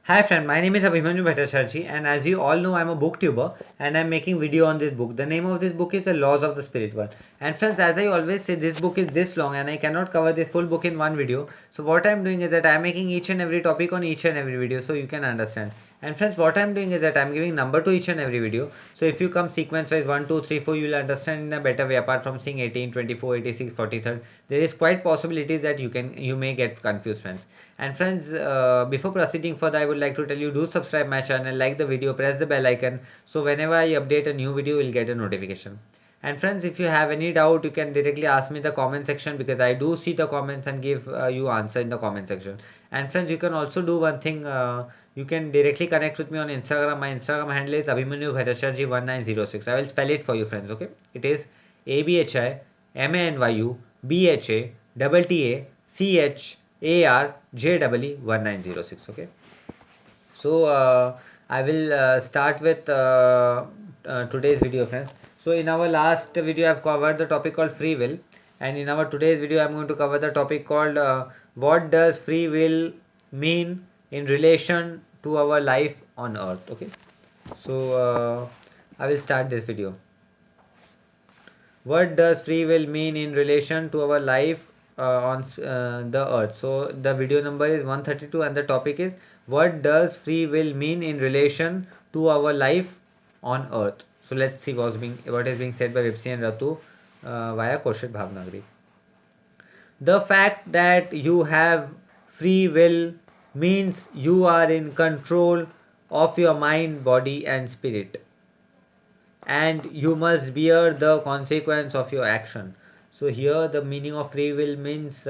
Hi friend, my name is Abhimanyu Bhattacharjee and as you all know I'm a booktuber and I'm making video on this book. The name of this book is The Laws of the Spirit World. And friends, as I always say, this book is this long and I cannot cover this full book in one video. So what I'm doing is that I'm making each and every topic on each and every video so you can understand. And friends, what I'm doing is that I'm giving number to each and every video. So if you come sequence wise 1, 2, 3, 4, you'll understand in a better way apart from seeing 18, 24, 86, 43rd. There is quite possibilities that you may get confused friends. And friends, before proceeding further, I would like to tell you do subscribe my channel, like the video, press the bell icon. So whenever I update a new video, you'll get a notification. And friends, if you have any doubt, you can directly ask me in the comment section because I do see the comments and give you answer in the comment section. And friends, you can also do one thing. You can directly connect with me on Instagram. My Instagram handle is Abhimanyu Bhattacharjee 1906. I will spell it for you, friends. Okay, it is ABHIMANYU BHA 1906. Okay, so I will start with today's video, friends. So in our last video I've covered the topic called free will, and in our today's video I'm going to cover the topic called what does free will mean in relation to our life on earth. Okay, so I will start this video. What does free will mean in relation to our life on the earth? So the video number is 132 and the topic is what does free will mean in relation to our life on earth. So let's see what is being said by Vipsi and Ratu via Kaushik Bhavnagri. The fact that you have free will means you are in control of your mind, body and spirit, and you must bear the consequence of your action. So here the meaning of free will means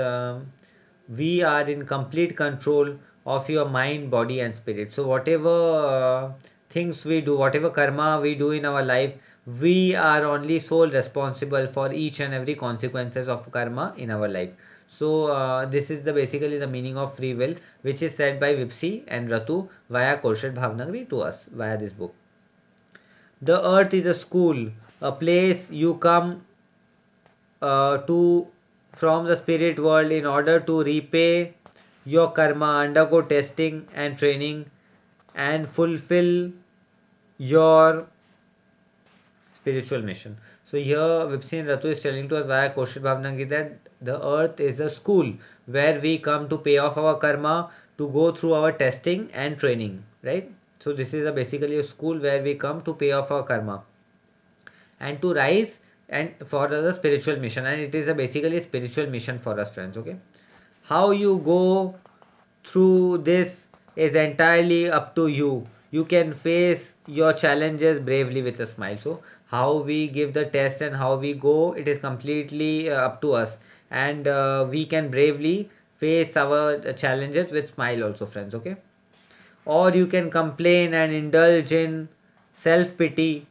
we are in complete control of your mind, body and spirit. So whatever things we do, whatever karma we do in our life, we are only sole responsible for each and every consequences of karma in our life. So this is the basically the meaning of free will, which is said by Vipsi and Ratu via Korshed Bhavnagri to us via this book. The earth is a school, a place you come to from the spirit world in order to repay your karma, undergo testing and training, and fulfill your spiritual mission. So here Vipsi and Ratu is telling to us via Koshit Bhavnagi that the earth is a school where we come to pay off our karma, to go through our testing and training, right? So this is basically a school where we come to pay off our karma and to rise and for the spiritual mission, and it is basically a spiritual mission for us friends. Okay, how you go through this is entirely up to you. You can face your challenges bravely with a smile. So how we give the test and how we go, it is completely up to us, and we can bravely face our challenges with smile also friends. Okay, or you can complain and indulge in self pity.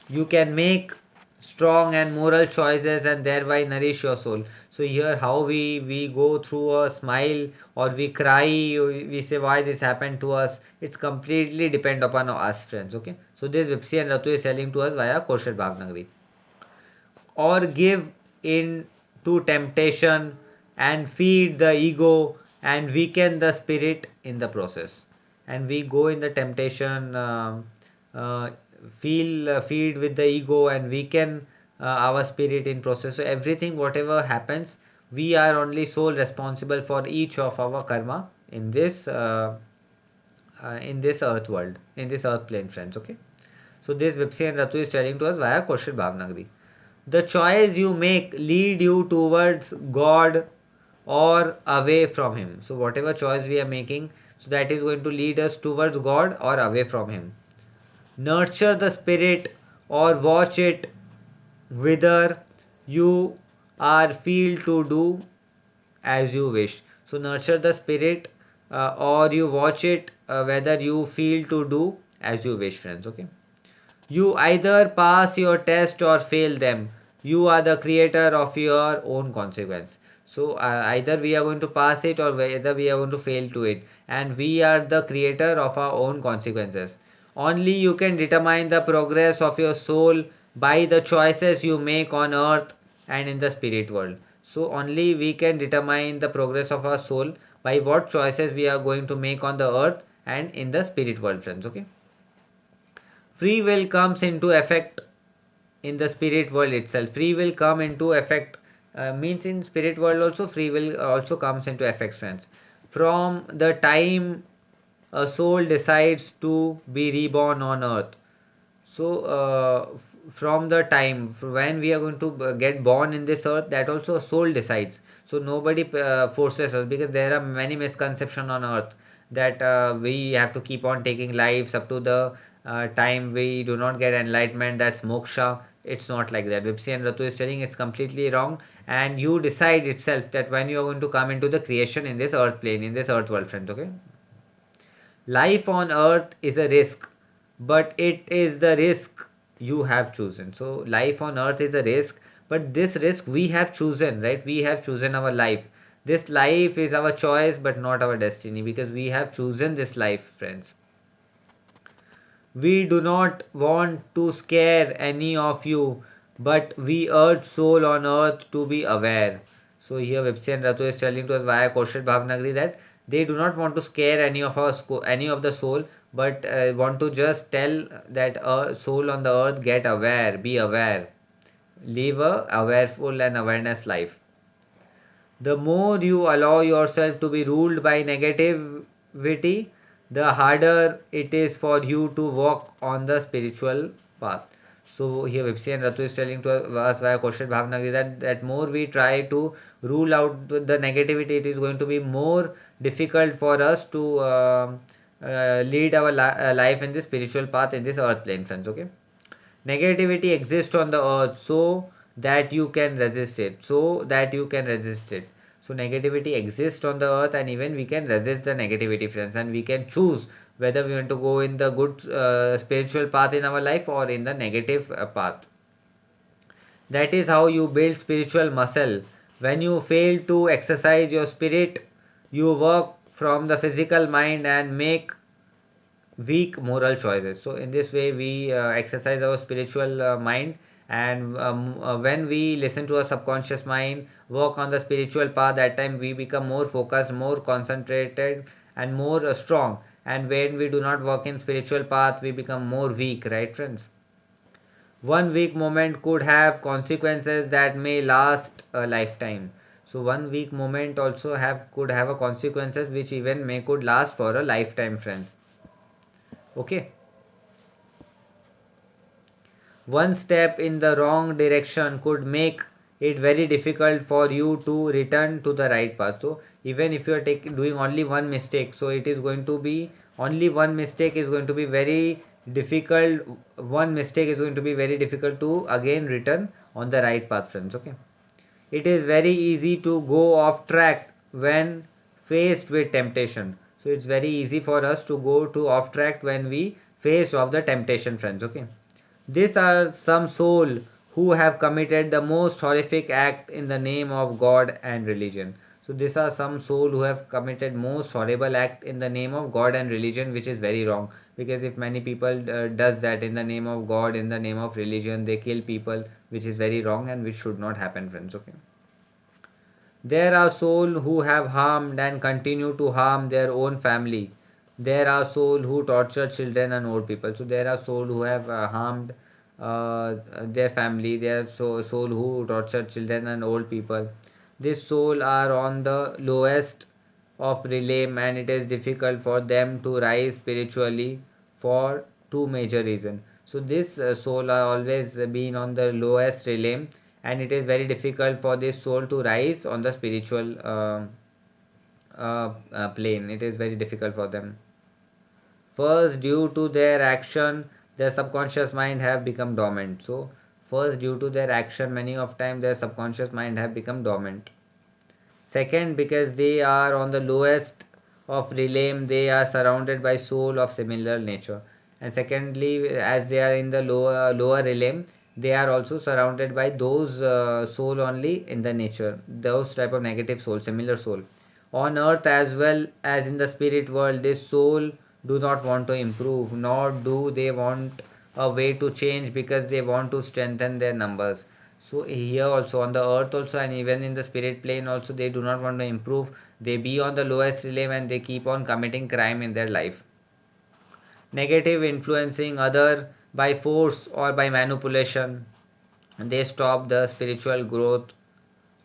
You can make strong and moral choices and thereby nourish your soul. So here how we go through a smile or we cry, we say why this happened to us, it's completely depend upon us friends. Okay, so this Vipsi and Ratu is telling to us via Kaushal Bhagnagri. Or give in to temptation and feed the ego and weaken the spirit in the process. And we go in the temptation, uh, feed with the ego and weaken our spirit in process. So everything whatever happens, we are only sole responsible for each of our karma in this earth world, in this earth plane friends. Okay, so this Vipsi and Ratu is telling to us via Kaushal Bhavnagri. The choice you make lead you towards God or away from Him. So whatever choice we are making, so that is going to lead us towards God or away from Him. Nurture the spirit or watch it whether you are feel to do as you wish. So nurture the spirit or you watch it whether you feel to do as you wish friends. Okay, you either pass your test or fail them. You are the creator of your own consequence. So either we are going to pass it or whether we are going to fail to it. And we are the creator of our own consequences. Only you can determine the progress of your soul by the choices you make on earth and in the spirit world. So only we can determine the progress of our soul by what choices we are going to make on the earth and in the spirit world, friends. Okay, free will comes into effect in the spirit world itself. Free will come into effect, means in spirit world also free will also comes into effect, friends. From the time a soul decides to be reborn on earth, so from the time when we are going to get born in this earth, that also a soul decides. So nobody forces us, because there are many misconceptions on earth that we have to keep on taking lives up to the time we do not get enlightenment, that's moksha. It's not like that. Vipsi and Ratu is telling it's completely wrong, and you decide itself that when you are going to come into the creation in this earth plane, in this earth world, friends. Okay, life on earth is a risk, but it is the risk you have chosen. So life on earth is a risk, but this risk we have chosen, right? We have chosen our life. This life is our choice but not our destiny, because we have chosen this life, friends. We do not want to scare any of you, but we urge soul on earth to be aware. So here Vipsi and Ratu is telling to us via Kaushal Bhavnagari that they do not want to scare any of our any of the soul, but want to just tell that a soul on the earth, get aware, be aware, live a awareful and awareness life. The more you allow yourself to be ruled by negativity, the harder it is for you to walk on the spiritual path. So here Vipsi and Ratu is telling to us via Kaushal Bhavnagari that more we try to rule out the negativity, it is going to be more difficult for us to lead our life in the spiritual path in this earth plane, friends. Okay, negativity exists on the earth so that you can resist it, so negativity exists on the earth, and even we can resist the negativity, friends, and we can choose whether we want to go in the good spiritual path in our life or in the negative path. That is how you build spiritual muscle. When you fail to exercise your spirit, you work from the physical mind and make weak moral choices. So in this way we exercise our spiritual mind, and when we listen to our subconscious mind, work on the spiritual path, that time we become more focused, more concentrated, and more strong. And when we do not work in spiritual path, we become more weak, right, friends? One weak moment could have consequences that may last a lifetime. So one weak moment also have could have a consequences which even may could last for a lifetime, friends. Okay, one step in the wrong direction could make it very difficult for you to return to the right path. So even if you are doing only one mistake, so it is going to be only one mistake is going to be very difficult. One mistake is going to be very difficult to again return on the right path, friends. Okay, it is very easy to go off track when faced with temptation. So it's very easy for us to go to off track when we face of the temptation, friends. Okay, these are some soul who have committed the most horrific act in the name of God and religion. So these are some soul who have committed most horrible act in the name of God and religion, which is very wrong. Because if many people does that in the name of God, in the name of religion, they kill people, which is very wrong and which should not happen, friends. Okay. There are souls who have harmed and continue to harm their own family. There are souls who torture children and old people. So there are souls who have harmed their family. There are soul who torture children and old people. These souls are on the lowest of realm, and it is difficult for them to rise spiritually for two major reasons. So this soul are always been on the lowest realm, and it is very difficult for this soul to rise on the spiritual plane. It is very difficult for them. First, due to their action, their subconscious mind have become dormant. So first, due to their action, many of time their subconscious mind have become dormant. Second, because they are on the lowest of realm, they are surrounded by soul of similar nature. And secondly, as they are in the lower realm, they are also surrounded by those soul only in the nature, those type of negative soul, similar soul. On earth as well as in the spirit world, this soul do not want to improve, nor do they want a way to change, because they want to strengthen their numbers. So here also on the earth also, and even in the spirit plane also, they do not want to improve. They be on the lowest realm and they keep on committing crime in their life. negative influencing other by force or by manipulation. They stop the spiritual growth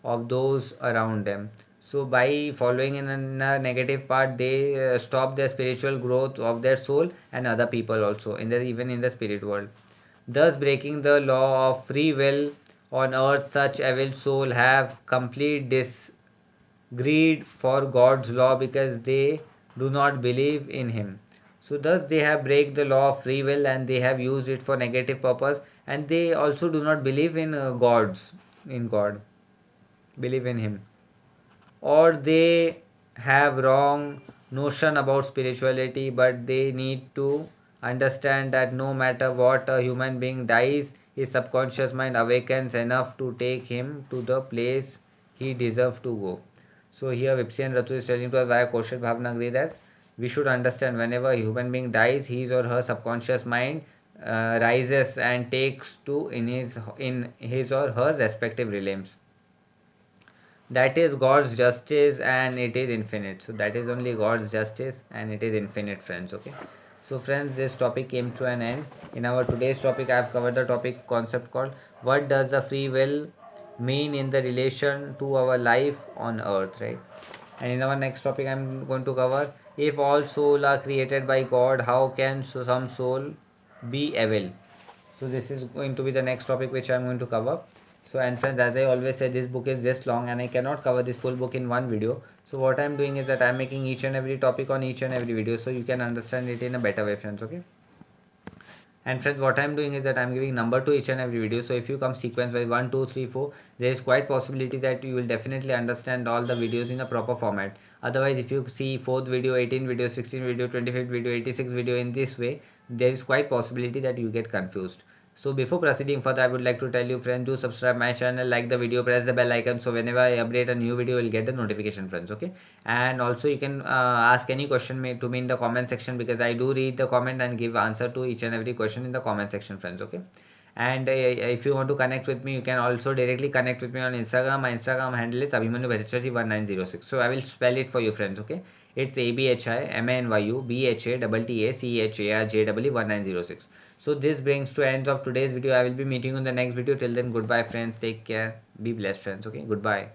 of those around them. So by following in a negative part, they stop the spiritual growth of their soul and other people also in the even in the spirit world, thus breaking the law of free will on earth. Such evil soul have complete disgreed for God's law because they do not believe in him. So thus they have break the law of free will and they have used it for negative purpose, and they also do not believe in God, believe in him, or they have wrong notion about spirituality. But they need to understand that no matter what a human being dies, his subconscious mind awakens enough to take him to the place he deserves to go. So here Vipsi and Ratu is telling to us via Kaushal Bhavnagri that we should understand whenever a human being dies, his or her subconscious mind rises and takes to in his or her respective realms. That is God's justice and it is infinite. So that is only God's justice and it is infinite, friends. Okay. So friends, this topic came to an end. In our today's topic, I have covered the topic concept called what does the free will mean in the relation to our life on earth, right? And in our next topic, I'm going to cover if all souls are created by God, how can some soul be evil? So this is going to be the next topic which I'm going to cover. So and friends, as I always say, this book is just long and I cannot cover this full book in one video. So what I'm doing is that I'm making each and every topic on each and every video so you can understand it in a better way, friends. Okay. And friends, what I'm doing is that I'm giving number to each and every video. So if you come sequence by 1, 2, 3, 4, there is quite possibility that you will definitely understand all the videos in a proper format. Otherwise, if you see 4th video, 18th video, 16th video, 25th video, 86th video in this way, there is quite possibility that you get confused. So before proceeding further, I would like to tell you friends, do subscribe my channel, like the video, press the bell icon, so whenever I update a new video, you'll get the notification, friends. Okay. And also you can ask any question to me in the comment section, because I do read the comment and give answer to each and every question in the comment section, friends. Okay. And if you want to connect with me, you can also directly connect with me on Instagram. My Instagram handle is Abhimanyu Bhattacharjee 1906. So I will spell it for you, friends. Okay. It's ABHIMANYU BHATTACHARJEE 1906. So this brings to end of today's video. I will be meeting you in the next video. Till then, goodbye, friends. Take care. Be blessed, friends. Okay. Goodbye.